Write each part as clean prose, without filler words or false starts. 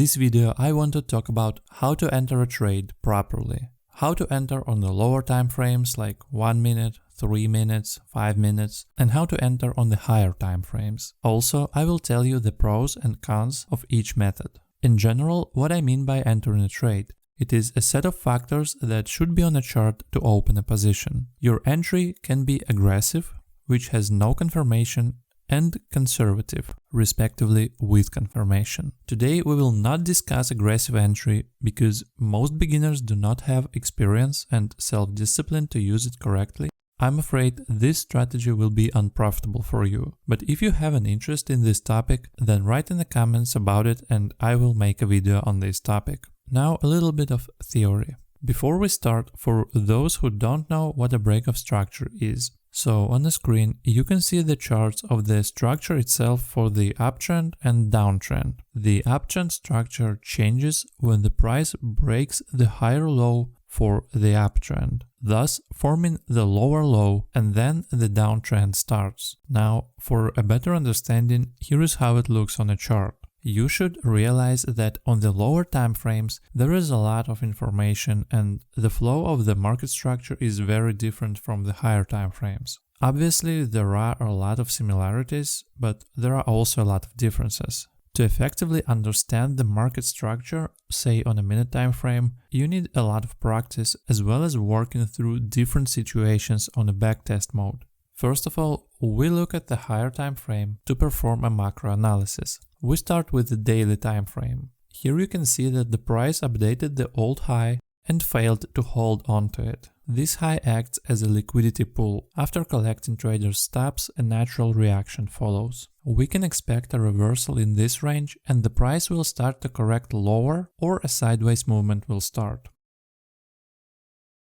this video I want to talk about how to enter a trade properly. How to enter on the lower time frames like 1 minute, 3 minutes, 5 minutes, and how to enter on the higher time frames. Also, I will tell you the pros and cons of each method. In general, what I mean by entering a trade. It is a set of factors that should be on a chart to open a position. Your entry can be aggressive, which has no confirmation, and conservative, respectively with confirmation. Today we will not discuss aggressive entry because most beginners do not have experience and self-discipline to use it correctly. I'm afraid this strategy will be unprofitable for you. But if you have an interest in this topic, then write in the comments about it and I will make a video on this topic. Now a little bit of theory. Before we start, for those who don't know what a break of structure is. So on the screen you can see the charts of the structure itself for the uptrend and downtrend. The uptrend structure changes when the price breaks the higher low for the uptrend, thus forming the lower low, and then the downtrend starts. Now, for a better understanding, here is how it looks on a chart. You should realize that on the lower time frames there is a lot of information and the flow of the market structure is very different from the higher time frames. Obviously there are a lot of similarities, but there are also a lot of differences. To effectively understand the market structure, say on a minute time frame, you need a lot of practice as well as working through different situations on a backtest mode. First of all, we look at the higher time frame to perform a macro analysis. We start with the daily time frame. Here you can see that the price updated the old high and failed to hold on to it. This high acts as a liquidity pool. After collecting traders' stops, a natural reaction follows. We can expect a reversal in this range and the price will start to correct lower or a sideways movement will start.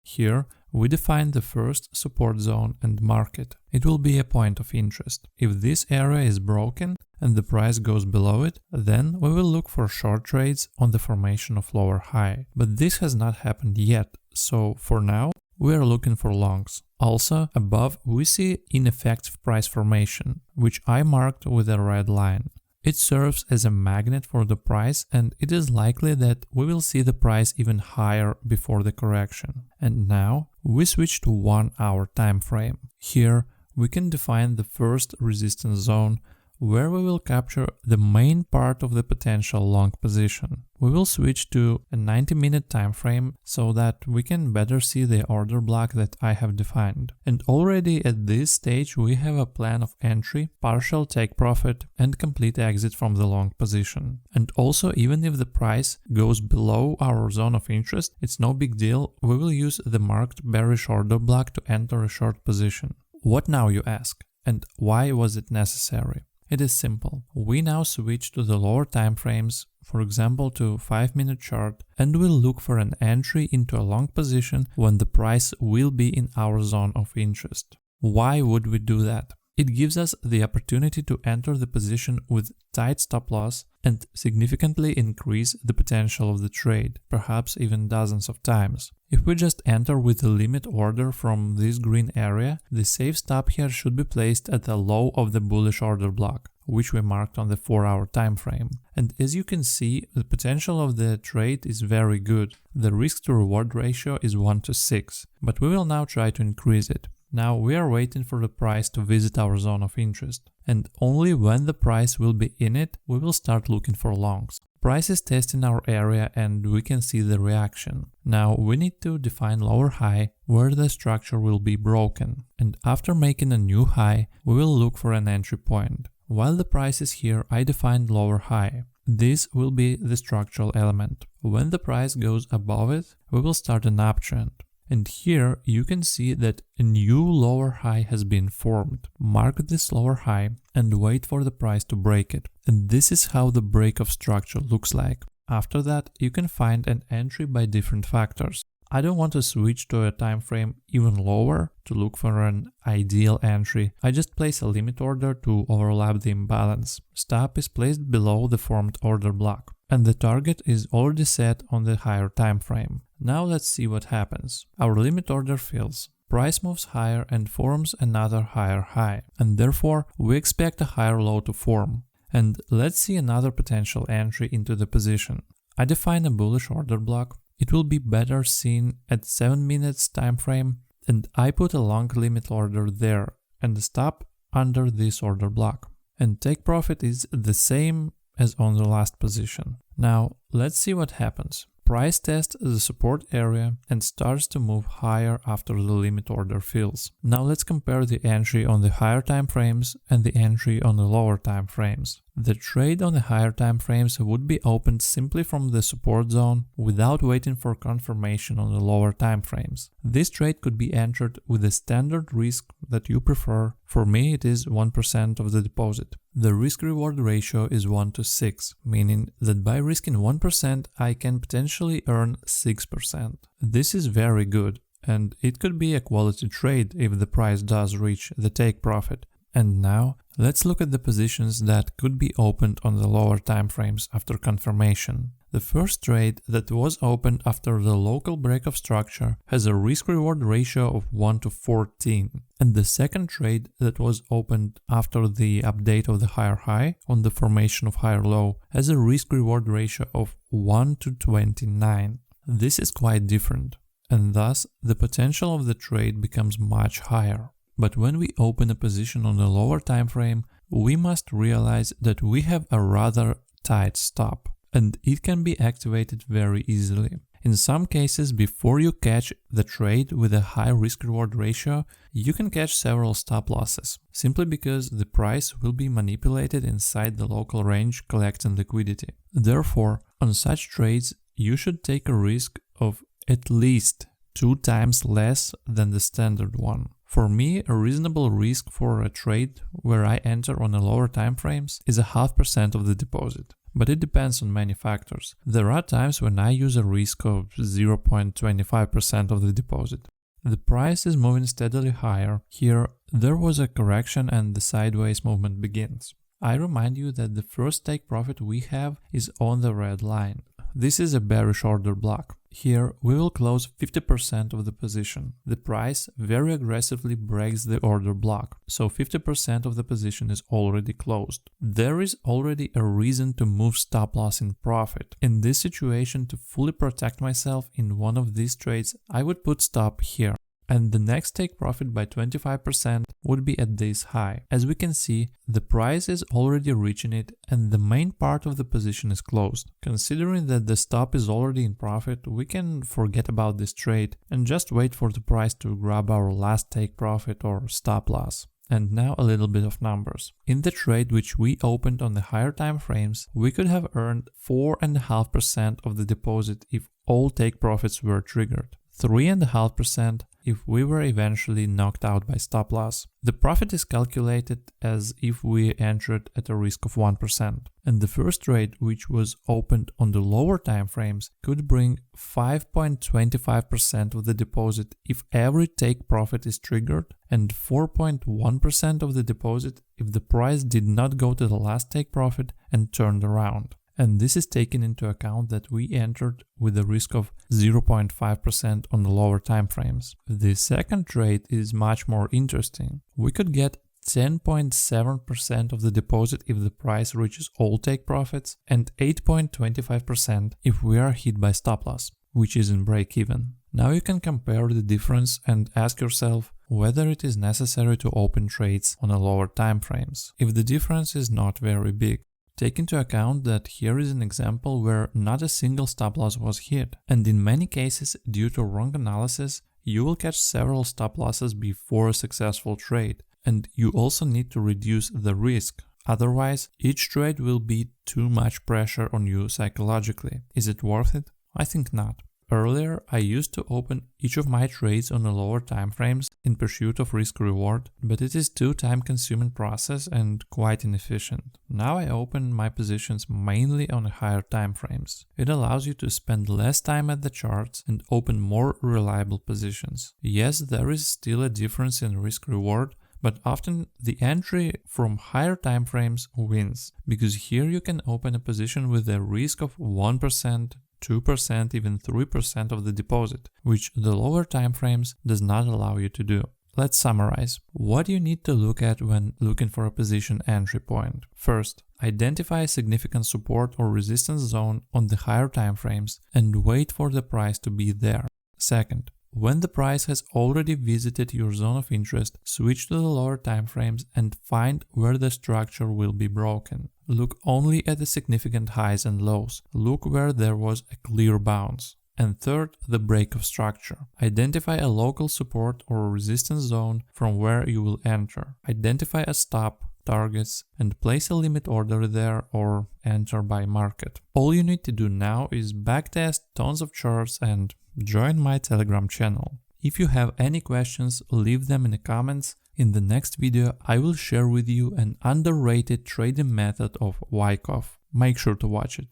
Here we define the first support zone and mark it. It will be a point of interest. If this area is broken and the price goes below it, then we will look for short trades on the formation of lower high. But this has not happened yet, so for now we are looking for longs. Also, above we see ineffective price formation, which I marked with a red line. It serves as a magnet for the price and it is likely that we will see the price even higher before the correction. And now we switch to 1 hour time frame. Here we can define the first resistance zone where we will capture the main part of the potential long position. We will switch to a 90-minute time frame so that we can better see the order block that I have defined. And already at this stage we have a plan of entry, partial take profit and complete exit from the long position. And also, even if the price goes below our zone of interest, it's no big deal, we will use the marked bearish order block to enter a short position. What now, you ask? And why was it necessary? It is simple. We now switch to the lower time frames, for example to 5-minute chart, and will look for an entry into a long position when the price will be in our zone of interest. Why would we do that? It gives us the opportunity to enter the position with tight stop loss and significantly increase the potential of the trade, perhaps even dozens of times. If we just enter with a limit order from this green area, the safe stop here should be placed at the low of the bullish order block, which we marked on the 4-hour time frame. And as you can see, the potential of the trade is very good. The risk to reward ratio is 1:6, but we will now try to increase it. Now we are waiting for the price to visit our zone of interest, and only when the price will be in it, we will start looking for longs. Price is testing our area and we can see the reaction. Now we need to define lower high where the structure will be broken, and after making a new high, we will look for an entry point. While the price is here, I defined lower high. This will be the structural element. When the price goes above it, we will start an uptrend. And here you can see that a new lower high has been formed. Mark this lower high and wait for the price to break it. And this is how the break of structure looks like. After that, you can find an entry by different factors. I don't want to switch to a time frame even lower to look for an ideal entry. I just place a limit order to overlap the imbalance. Stop is placed below the formed order block. And the target is already set on the higher time frame. Now let's see what happens. Our limit order fills. Price moves higher and forms another higher high, and therefore we expect a higher low to form. And let's see another potential entry into the position. I define a bullish order block. It will be better seen at 7 minutes time frame, and I put a long limit order there and a stop under this order block. And take profit is the same as on the last position. Now let's see what happens. Price tests the support area and starts to move higher after the limit order fills. Now let's compare the entry on the higher time frames and the entry on the lower time frames. The trade on the higher time frames would be opened simply from the support zone without waiting for confirmation on the lower time frames. This trade could be entered with a standard risk that you prefer. For me, it is 1% of the deposit. The risk-reward ratio is 1 to 6, meaning that by risking 1%, I can potentially earn 6%. This is very good, and it could be a quality trade if the price does reach the take profit. And now, let's look at the positions that could be opened on the lower time frames after confirmation. The first trade that was opened after the local break of structure has a risk-reward ratio of 1 to 14. And the second trade that was opened after the update of the higher high on the formation of higher low has a risk-reward ratio of 1 to 29. This is quite different, and thus the potential of the trade becomes much higher. But when we open a position on the lower time frame, we must realize that we have a rather tight stop, and it can be activated very easily. In some cases, before you catch the trade with a high risk-reward ratio, you can catch several stop losses, simply because the price will be manipulated inside the local range collecting liquidity. Therefore, on such trades, you should take a risk of at least 2 times less than the standard one. For me, a reasonable risk for a trade where I enter on the lower time frames is 0.5% of the deposit. But it depends on many factors. There are times when I use a risk of 0.25% of the deposit. The price is moving steadily higher. Here, there was a correction and the sideways movement begins. I remind you that the first take profit we have is on the red line. This is a bearish order block. Here we will close 50% of the position. The price very aggressively breaks the order block, so 50% of the position is already closed. There is already a reason to move stop loss in profit. In this situation, to fully protect myself in one of these trades, I would put stop here. And the next take profit by 25% would be at this high. As we can see, the price is already reaching it and the main part of the position is closed. Considering that the stop is already in profit, we can forget about this trade and just wait for the price to grab our last take profit or stop loss. And now a little bit of numbers. In the trade which we opened on the higher time frames, we could have earned 4.5% of the deposit if all take profits were triggered. 3.5% if we were eventually knocked out by stop loss. The profit is calculated as if we entered at a risk of 1%. And the first trade, which was opened on the lower time frames, could bring 5.25% of the deposit if every take profit is triggered, and 4.1% of the deposit if the price did not go to the last take profit and turned around. And this is taken into account that we entered with a risk of 0.5% on the lower time frames. The second trade is much more interesting. We could get 10.7% of the deposit if the price reaches all take profits and 8.25% if we are hit by stop loss, which is in break even. Now you can compare the difference and ask yourself whether it is necessary to open trades on the lower time frames, if the difference is not very big. Take into account that here is an example where not a single stop loss was hit, and in many cases, due to wrong analysis, you will catch several stop losses before a successful trade, and you also need to reduce the risk. Otherwise, each trade will be too much pressure on you psychologically. Is it worth it? I think not. Earlier, I used to open each of my trades on the lower time frames in pursuit of risk-reward, but it is too time-consuming process and quite inefficient. Now I open my positions mainly on higher time frames. It allows you to spend less time at the charts and open more reliable positions. Yes, there is still a difference in risk-reward, but often the entry from higher time frames wins, because here you can open a position with a risk of 1%, 2%, even 3% of the deposit, which the lower time frames does not allow you to do. let's summarize. What do you need to look at when looking for a position entry point? First, identify a significant support or resistance zone on the higher timeframes and wait for the price to be there. Second, when the price has already visited your zone of interest, switch to the lower timeframes and find where the structure will be broken. Look only at the significant highs and lows. Look where there was a clear bounce. And third, the break of structure. Identify a local support or resistance zone from where you will enter. Identify a stop, targets, and place a limit order there or enter by market. All you need to do now is backtest tons of charts and join my Telegram channel. If you have any questions, leave them in the comments. In the next video, I will share with you an underrated trading method of Wyckoff. Make sure to watch it.